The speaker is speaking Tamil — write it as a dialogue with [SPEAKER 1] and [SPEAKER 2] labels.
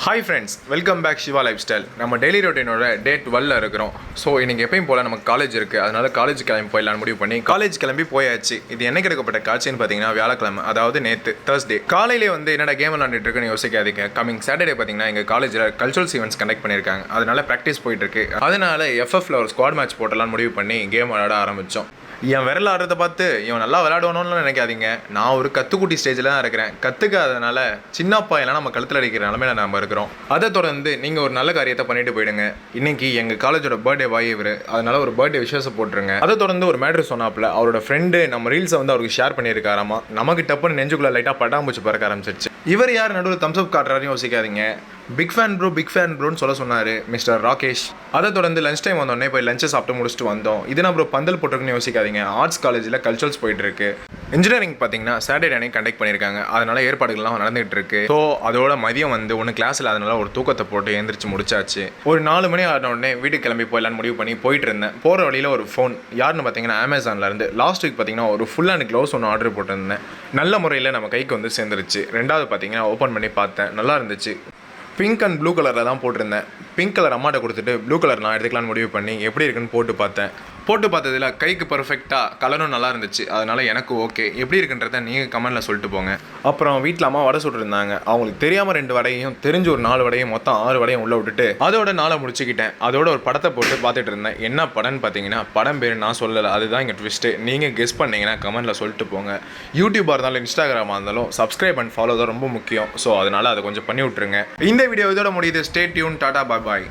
[SPEAKER 1] Hi friends, welcome back Siva life style. நம்ம டெய்லி ரொட்டீனோட டே 12 இருக்கிறோம். ஸோ இன்றைக்கி எப்பயும் போல் நமக்கு காலேஜ் இருக்குது. அதனால் காலேஜ் கிளம்பி போயிடலான்னு முடிவு பண்ணி காலேஜ் கிளம்பி போயாச்சு. இது என்னைக்கு எடுக்கப்பட்ட காட்சின்னு பார்த்தீங்கன்னா வியாழக்கிழமை, அதாவது நேற்று தேர்ஸ்டே காலையிலே என்னடா கேம் விளாண்டுட்டு இருக்குன்னு யோசிக்காதீங்க. கமிங் சாட்டர்டே பார்த்தீங்கன்னா எங்கள் காலேஜில் கல்ச்சுரல்ஸ் ஈவெண்ட்ஸ் கண்டக்ட் பண்ணியிருக்காங்க. அதனால் ப்ராக்டிஸ் போயிட்டுருக்கு. அதனால் எஃப்எஃப்ல ஒரு ஸ்குவாட் மேட்ச் போட்டலான்னு முடிவு பண்ணி கேம் விளாட ஆரம்பித்தோம். என் விரல் ஆடுறதை பார்த்து இவன் நல்லா விளையாடுவானோன்னு நினைக்காதீங்க. நான் ஒரு கத்துக்குட்டி ஸ்டேஜில் தான் இருக்கிறேன். கற்றுக்காதனால சின்னப்பா எல்லாம் நம்ம கழுத்தில் அடிக்கிற நிலமையில நம்ம இருக்கிறோம். அதை தொடர்ந்து நீங்கள் ஒரு நல்ல காரியத்தை பண்ணிட்டு போயிடுங்க. இன்னைக்கு எங்கள் காலேஜோட பர்த்டே வாய் இவர், அதனால ஒரு பர்த்டே விஷயத்தை போட்டுருங்க. அதை தொடர்ந்து ஒரு மேட்ரு சொன்னாப்புல அவரோட ஃப்ரெண்டு நம்ம ரீல்ஸை அவருக்கு ஷேர் பண்ணியிருக்காராமா. நமக்கு டப்புன்னு நெஞ்சுக்குள்ள லைட்டாக பட்டாம்பூச்சி பறக்க ஆரம்பிச்சிருச்சு. இவர் யார் நடுவில் தம்ஸ் அப் காட்டுறாருன்னு யோசிக்காதீங்க. பிக் ஃபேன் ப்ரோன்னு சொல்ல சொன்னார் மிஸ்டர் ராகேஷ். அதை தொடர்ந்து லஞ்ச் டைம் வந்தோடனே போய் லஞ்சை சாப்பிட்டு முடிச்சுட்டு வந்தோம். இதுனா ப்ரோ பந்தல் போட்டிருக்குன்னு யோசிக்காதீங்க. ஆர்ட்ஸ் காலேஜில் கல்ச்சுரல்ஸ் போயிட்டு இருக்கு. இன்ஜினியரிங் பார்த்தீங்கன்னா சாட்டர்டே அன்னைக்கு கண்டக்ட் பண்ணியிருக்காங்க. அதனால ஏற்பாடுகள்லாம் நடந்துகிட்டு இருக்கு. ஸோ அதோட மதியம் ஒன்று கிளாஸில் அதனால ஒரு தூக்கத்தை போட்டு எழுந்திரிச்சு முடிச்சாச்சு. ஒரு 4 மணி ஆன உடனே வீட்டுக்கு கிளம்பி போயிடலான்னு முடிவு பண்ணி போயிட்டு இருந்தேன். போகிற வழியில் ஒரு ஃபோன் யாருன்னு பார்த்தீங்கன்னா அமேசானில் இருந்து லாஸ்ட் வீக் பார்த்தீங்கன்னா ஒரு ஃபுல் அண்ட் க்ளவுஸ் ஒன்று ஆர்டர் போட்டிருந்தேன். நல்ல முறையில் நம்ம கைக்கு சேர்ந்துருச்சு. ரெண்டாவது பார்த்தீங்கன்னா ஓப்பன் பண்ணி பார்த்தேன், நல்லா இருந்துச்சு. பிங்க் அண்ட் ப்ளூ கலரில் தான் போட்டிருந்தேன். பிங்க் கலர் அம்மாட்ட கொடுத்துட்டு ப்ளூ கலர் நான் எடுத்துக்கலான்னு முடிவு பண்ணி எப்படி இருக்குன்னு போட்டு பார்த்ததில் கைக்கு பர்ஃபெக்டாக கலரும் நல்லா இருந்துச்சு. அதனால் எனக்கு ஓகே. எப்படி இருக்குன்றத நீங்கள் கமெண்டில் சொல்லிட்டு போங்க. அப்புறம் வீட்டில் அம்மா வடை சுட்டுருந்தாங்க. அவங்களுக்கு தெரியாமல் 2 வடையும் தெரிஞ்சு ஒரு 4 வடையும் மொத்தம் 6 வடையும் உள்ளே விட்டுட்டு அதோட 4 முடிச்சுக்கிட்டேன். அதோட ஒரு படத்தை போட்டு பார்த்துட்டு இருந்தேன். என்ன படம்னு பார்த்தீங்கன்னா படம் பேர் நான் சொல்லலை, அதுதான் இங்கே ட்விஸ்ட்டு. நீங்கள் கெஸ் பண்ணீங்கன்னா கமெண்டில் சொல்லிட்டு போங்க. யூடியூபாக இருந்தாலும் இன்ஸ்டாகிராமாக இருந்தாலும் சப்ஸ்கிரைப் அண்ட் ஃபாலோ தான் ரொம்ப முக்கியம். ஸோ அதனால் அதை கொஞ்சம் பண்ணி விட்ருங்க. இந்த வீடியோ இதோட முடியுது. Stay tune. டாடா, பாய் பாய்.